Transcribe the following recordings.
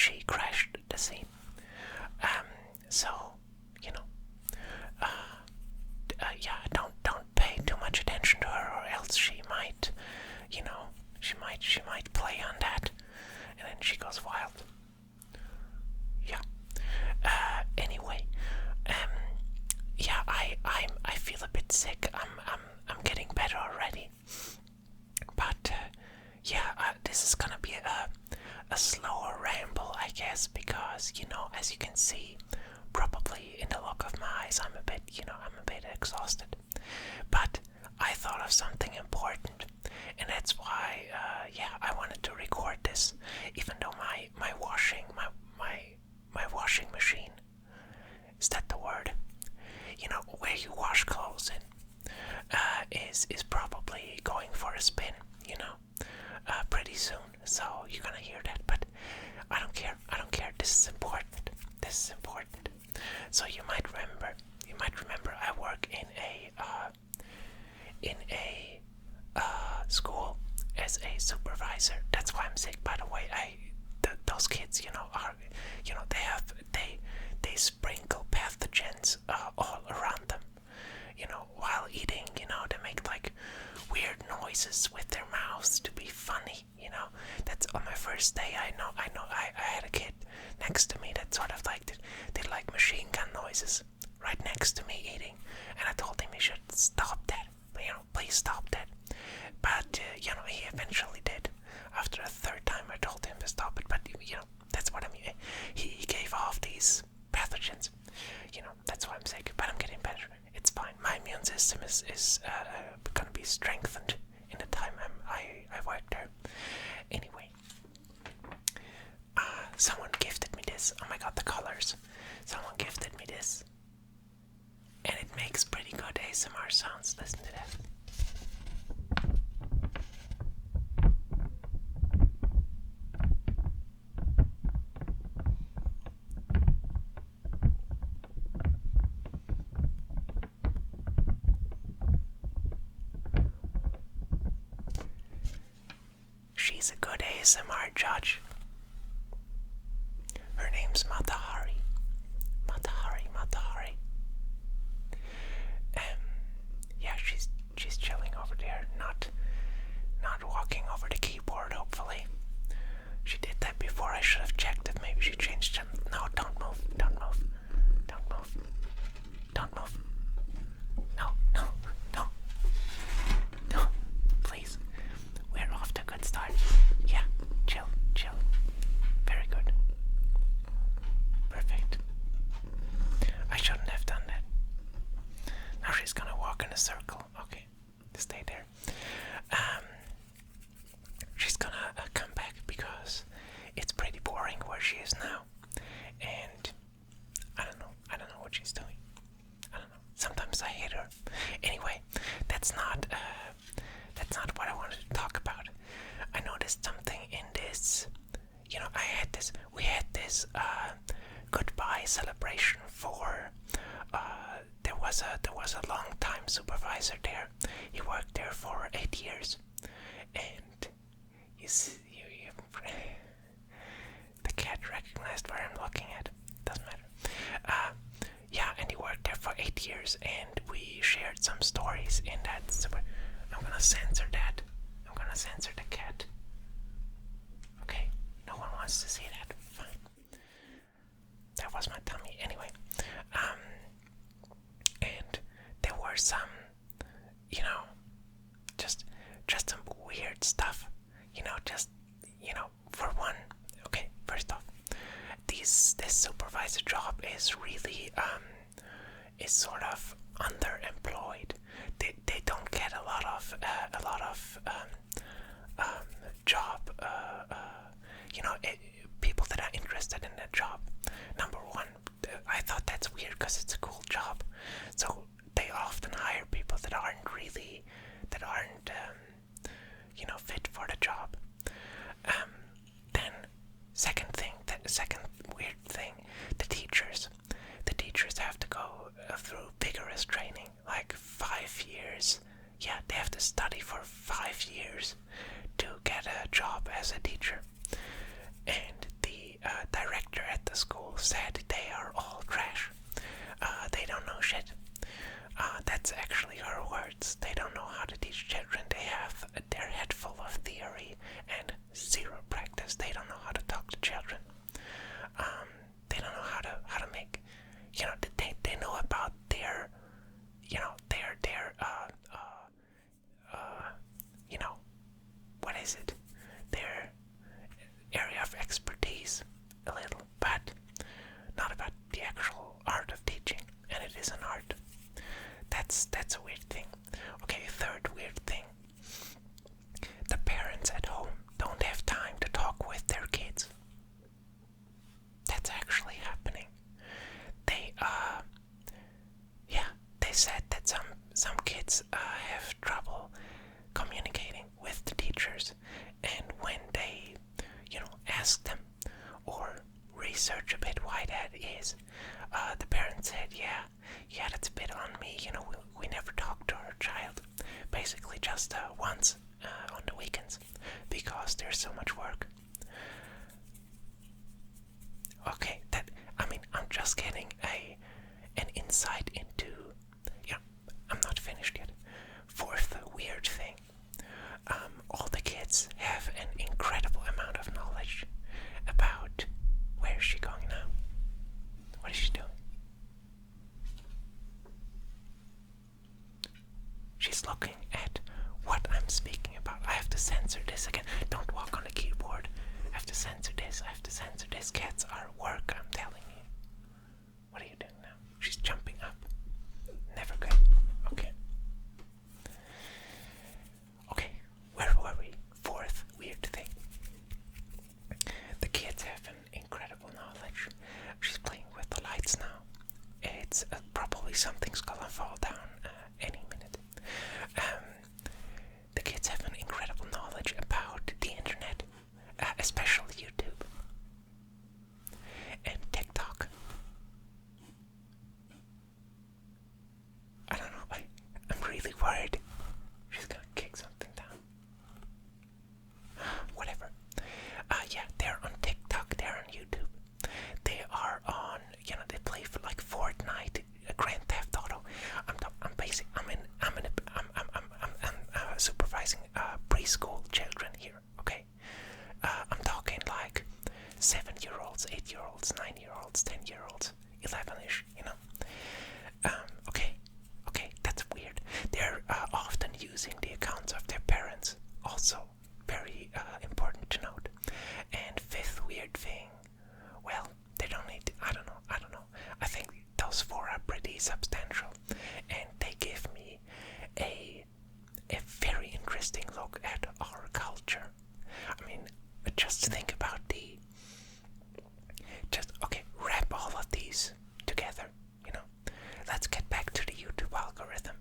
she crashed the scene. So, you know, yeah, don't pay too much attention to her, or else she might, she might play on that, and then she goes wild. Yeah. Anyway, yeah, I feel a bit sick. I'm getting better already, but yeah, this is gonna be a slower ramble, I guess, because as you can see, probably in the look of my eyes, I'm a bit exhausted. But I thought of something important, and that's why, I wanted to record this, even though my washing machine, is that the word? Where you wash clothes in, is probably going for a spin, pretty soon. So you're gonna hear that, but I don't care. This is important. So you might remember I work in a school as a supervisor. That's why I'm sick, by the way. Those kids, they sprinkle pathogens all around them. While eating, they make like weird noises with their mouths to be funny. That's on my first day. I had a kid next to me that sort of like did like machine gun noises right next to me eating, and I told him he should stop that. Please stop that. But he eventually did. After the third time, I told him to stop it. But that's what I mean. He gave off these pathogens. That's why I'm sick. But I'm getting better. It's fine. My immune system is gonna be strengthened in the time I work there. Anyway, someone gifted me this. Oh my god, the colors! Someone gifted me this, and it makes pretty good ASMR sounds. Listen to that. She's a good ASMR judge. Her name's Matahari. Yeah, she's chilling over there, not walking over the keyboard, hopefully. She did that before. I should have checked if maybe she changed them. No, don't move. No, please. We're off to a good start. Yeah, chill. Very good. Perfect. I shouldn't have done that. Now she's gonna walk in a circle. Okay, stay there. She's gonna come back because it's pretty boring where she is now, and I don't know what she's doing. I don't know. Sometimes I hate her. Anyway, that's not what I wanted to talk about. I noticed something in this. We had this goodbye celebration for. There was a long time supervisor there. He worked there for 8 years, and the cat recognized where I'm looking at. Doesn't matter. Yeah, and he worked there for 8 years, and we shared some stories in that. I'm gonna censor that. I'm gonna censor the cat. Okay, no one wants to see that. Fine. That was my tummy. Anyway, and there were some, just some weird stuff. For one, okay, first off, this supervisor job is really is sort of underemployed. They don't get a lot of job people that are interested in that job. Number one, I thought that's weird because it's a cool job, so they often hire people that aren't fit for the job. Then second weird thing, the teachers have to go through vigorous training, like 5 years. Yeah, they have to study for 5 years to get a job as a teacher. And the research a bit why that is. The parent said, yeah, that's a bit on me. We never talk to our child, basically just once on the weekends, because there's so much work. Okay, I'm just getting an insight into. Yeah, I'm not finished yet. Fourth weird thing. All the kids have an incredible amount of knowledge about where is she going now. What is she doing? She's looking at what I'm speaking about. I have to censor this again. Don't walk on the keyboard. I have to censor this. I have to censor this. Cats are work, I'm telling you. What are you doing now? She's jumping up. Never good. Okay. Okay, where were we? Fourth weird thing. The kids have an incredible knowledge. She's playing with the lights now. It's probably something's gonna fall down any minute. The kids have an incredible knowledge about the internet, especially YouTube and TikTok. I don't know, I'm really worried she's gonna kick something down. Whatever. Yeah, they're on TikTok, they're on YouTube. They are on, they play for like Fortnite, Grand Theft Auto. I'm supervising preschool children here. Okay, I'm talking like 7-year-olds, 8-year-olds, 9-year-olds, 10-year-olds, 11ish. Okay, that's weird. They're often using the accounts of their parents. Also, very important to note. And fifth weird thing. Well, they don't need. I don't know. I think those four are pretty substantial, and they give me a very interesting look at our culture. Just think about wrap all of these together. Let's get back to the YouTube algorithm.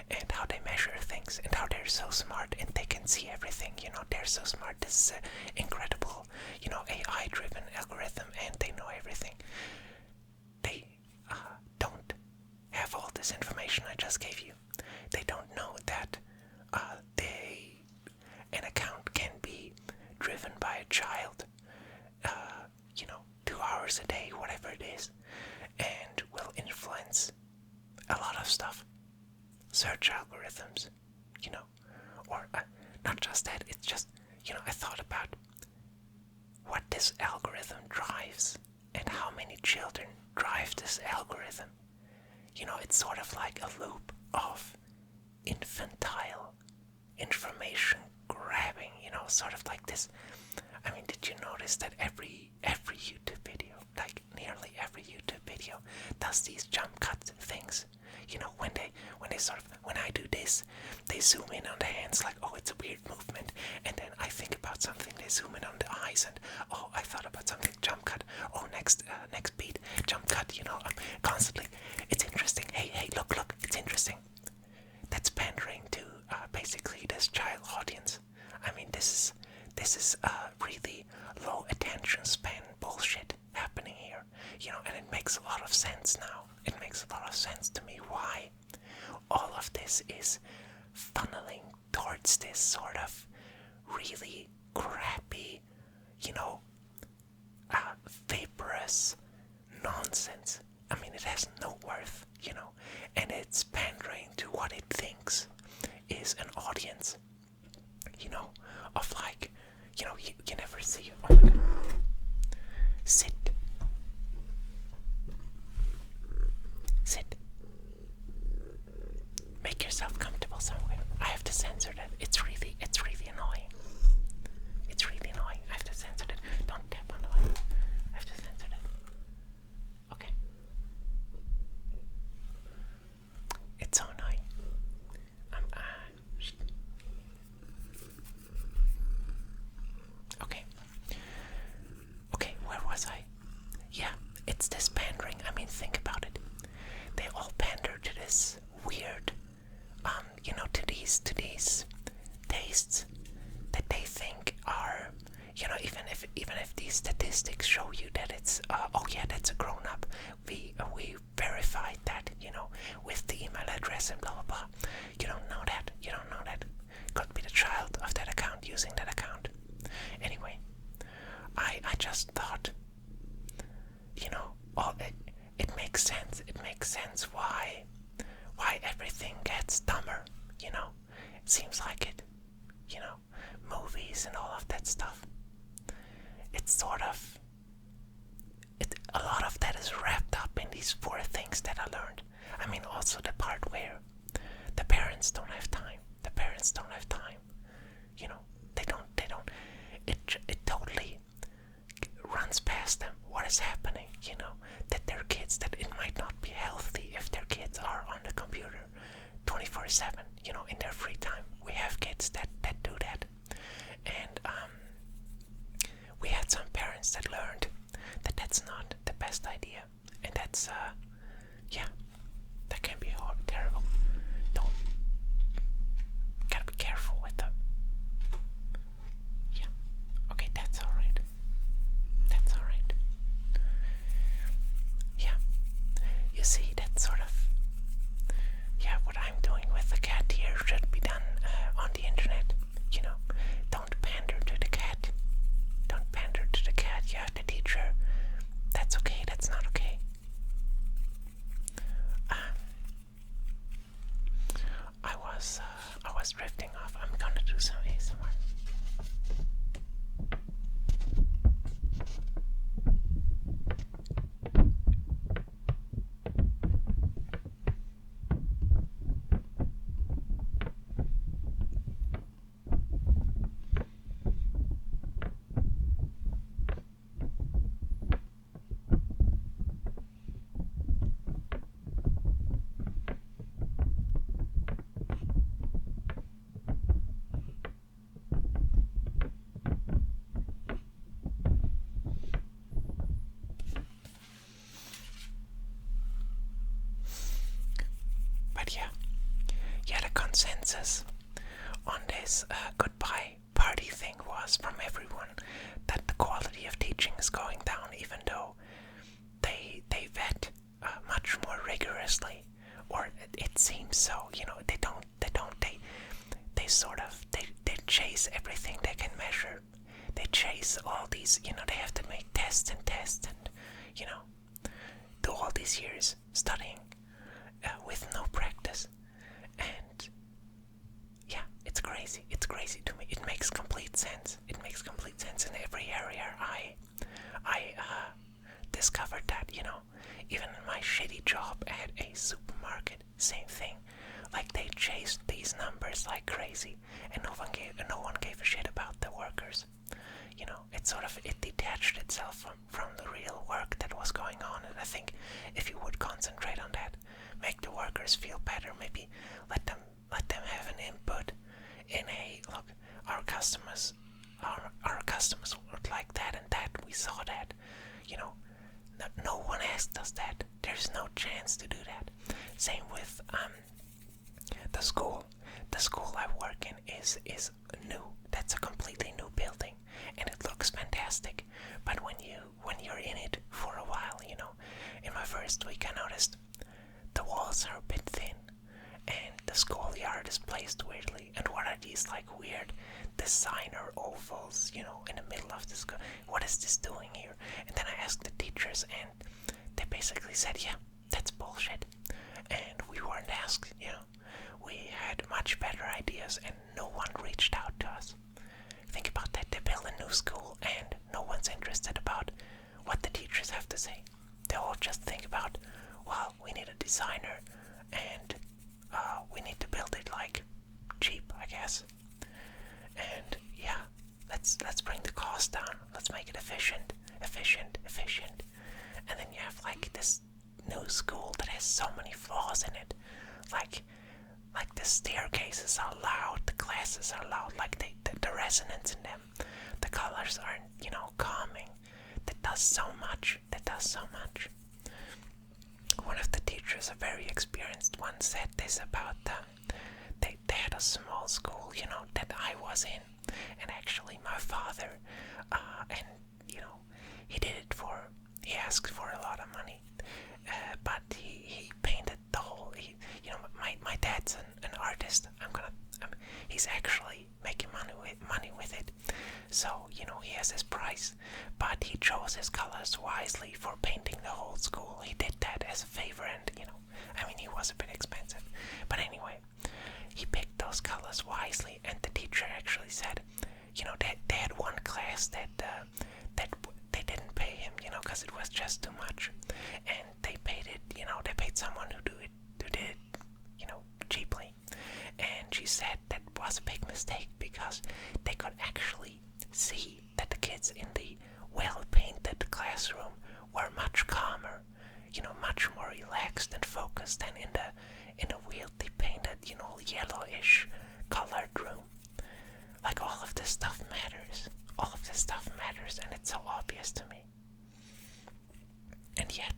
And how they measure things, and how they're so smart, and they can see everything. They're so smart. This incredible, AI-driven algorithm, and they know everything. They don't have all this information I just gave you. They don't know that an account can be driven by a child, 2 hours a day, whatever it is, and will influence a lot of stuff. Search algorithms, or not just that, it's just, I thought about what this algorithm drives and how many children drive this algorithm. It's sort of like a loop of infantile information grabbing, sort of like this. Did you notice that every YouTube video, like nearly every YouTube video, does these jump cut things? When I do this, they zoom in on the hands like, oh, it's a weird movement, and then I think about something, they zoom in on the eyes, and oh, I thought about something, jump cut, oh, next beat, jump cut, I'm constantly, it's interesting, hey, look, it's interesting. That's pandering to basically this child audience. This is really low attention span bullshit happening here, and it makes a lot of sense now. It makes a lot of sense to me why all of this is funneling towards this sort of really crappy, vaporous nonsense. It has no worth, and it's pandering to what it thinks is an audience, of like, you never see, oh my God, sit, make yourself comfortable somewhere. I have to censor that. It's really annoying. It's really annoying. I have to censor that. Don't tap on the light. I have to censor that. Okay. It's so annoying. Okay, where was I? Yeah, it's this pandering. Think about it. They all pander to this weird, to these tastes that they think are, even if these statistics show you that it's oh yeah, that's a grown up, we verified that, with the email address and blah blah blah. You don't know that. You don't know that. Could be the child of that account using that account. Anyway, I just thought, all it makes sense. It makes sense why everything gets dumber. It seems like it. Movies and all of that stuff. It's sort of a lot of that is wrapped up in these four things that I learned. I mean, also the part where the parents don't have time. The parents don't have time. They don't. It totally runs past them what is happening. That their kids, that it might not be healthy if their kids are on the computer 24/7. In their free time. We have kids that do that, and we had some parents that learned that that's not the best idea, and that's that can be terrible. Don't gotta be careful with them. Yeah, okay, that's all right. That's all right. Yeah, you see, that's sort of what I'm doing with the cat here should be done on the internet. Don't pander to the cat. Don't pander to the cat. You have to teach her. That's okay. That's not okay. I was drifting off. I'm gonna do some ASMR. The consensus on this goodbye party thing was from everyone that the quality of teaching is going down, even though they vet much more rigorously, or it seems so. They sort of they chase everything they can measure. They chase all these. They have to make tests and do all these years studying with no practice. And it's crazy. It's crazy to me. It makes complete sense. It makes complete sense in every area. I discovered that, even in my shitty job at a supermarket, same thing. Like, they chased these numbers like crazy, and no one gave a shit about the workers. It detached itself from the real work that was going on. And I think if you would concentrate on that, make the workers feel better, maybe let them have an input in look, our customers would like that and that. We saw that. No one asked us that. There's no chance to do that. Same with the school. The school I work in is new. That's a completely new building, and it looks fantastic. But when you're in it for a while, in my first week I noticed the walls are a bit thin, and the schoolyard is placed weirdly. And what are these weird designer ovals, in the middle of the school? What is this doing here? And then I asked the teachers, and they basically said, yeah, that's bullshit. And we weren't asked, We had much better ideas, and no one reached out to us. Think about that. They build a new school, and no one's interested about what the teachers have to say. They all just think about, well, we need a designer, and we need to build it cheap, I guess. And let's bring the cost down. Let's make it efficient. And then you have this new school that has so many flaws in it. Like the staircases are loud, the classes are loud, the resonance in them, the colors aren't, calming. That does so much. One of the teachers, a very experienced one, said this about them. They at a small school, that I was in. And actually my father, and, he did it he asked for a lot of money. But he painted the whole, my dad's an artist. He's actually making money with it. So, he has his price, but he chose his colors wisely for painting the whole school. He did that as a favor, and, he was a bit expensive. But anyway, he picked those colors wisely, and the teacher actually said, they had one class that they didn't pay him, because it was just too much. And they paid it, they paid someone who did it, cheaply. And she said that was a big mistake because they could actually see that the kids in the well-painted classroom were much calmer, much more relaxed and focused than in the weirdly painted, yellowish colored room. Like, all of this stuff matters. All of this stuff matters, and it's so obvious to me. And yet,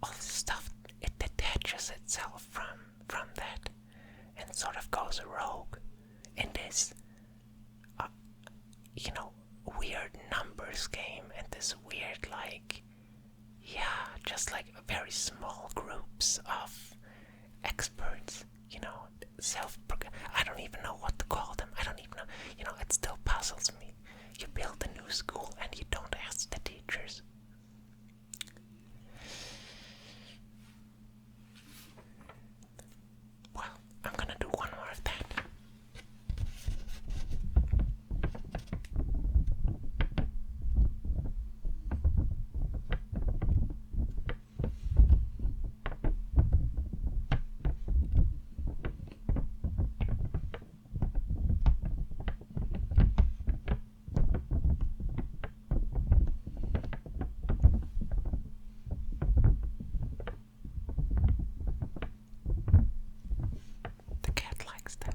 all this stuff, it detaches itself from that and sort of goes rogue in this, weird numbers game, and this weird, just like very small groups of experts, I don't even know what to call them. I don't even know, it still puzzles me. You build a new school and you don't ask the teachers. Well, I'm gonna do one more of that. The cat likes that.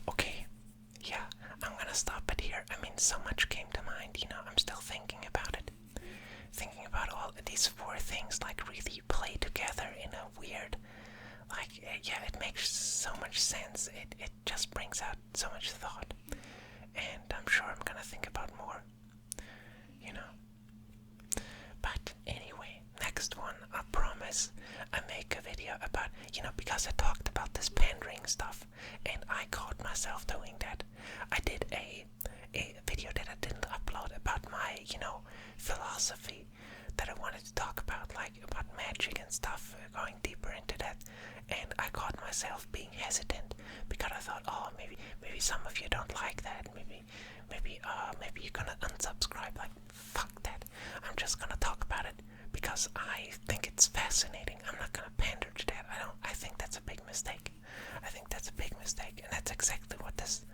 Okay, yeah, I'm gonna stop it here. So much came to mind, I'm still thinking about it. Thinking about all of these four things, really play together in a weird, it makes so much sense. It just brings out so much thought. And I'm sure I'm gonna think about more, But anyway, next one, I promise I make a video about, because I talked about this pandering stuff, and I caught myself doing that. I did a video that I didn't upload about my, philosophy that I wanted to talk about, about magic and stuff, going deeper into that. And I caught myself being hesitant because I thought, oh, maybe some of you don't like that. Maybe you're gonna unsubscribe. Fuck that. I'm just gonna talk about it because I think it's fascinating. I'm not gonna pander to that. I think that's a big mistake. And that's exactly what this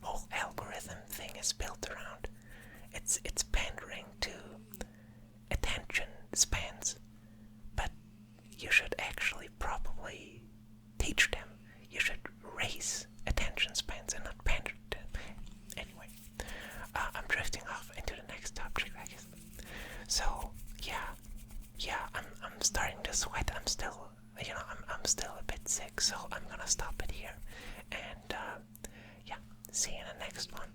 whole algorithm thing is built around. It's pandering to attention spans, but you should actually probably teach them. You should raise attention spans and not pander to them. Anyway, I'm drifting off into the next subject, I guess. So yeah, I'm starting to sweat. I'm still, I'm still a bit sick, so I'm gonna stop it here. And see you in the next one.